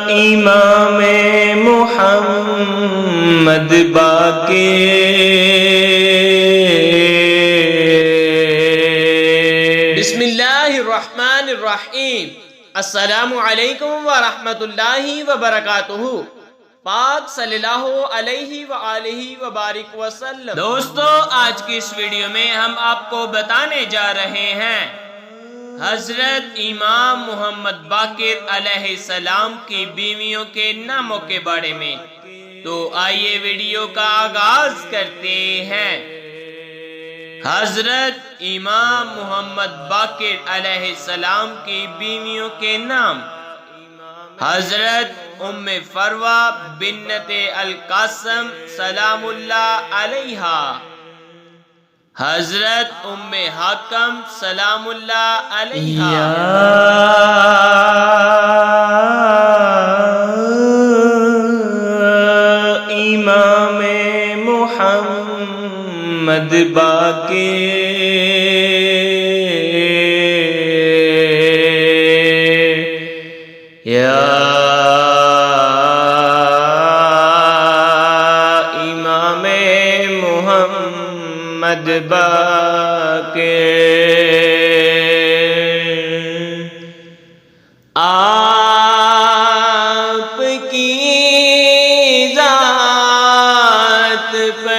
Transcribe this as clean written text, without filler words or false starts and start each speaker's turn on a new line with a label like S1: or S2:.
S1: امام محمد باقر۔
S2: بسم اللہ الرحمن الرحیم۔ السلام علیکم ورحمۃ اللہ وبرکاتہ۔ پاک صلی اللہ علیہ وآلہ وبارک وسلم۔ دوستو، آج کی اس ویڈیو میں ہم آپ کو بتانے جا رہے ہیں حضرت امام محمد باقر علیہ السلام کی بیویوں کے ناموں کے بارے میں۔ تو آئیے ویڈیو کا آغاز کرتے ہیں۔ حضرت امام محمد باقر علیہ السلام کی بیویوں کے نام: حضرت ام فروہ بنت القاسم سلام اللہ علیہا، حضرت ام حاکم سلام اللہ علیہا،
S1: امام محمد باقر۔ یا امام محمد باقر، آپ کی ذات پر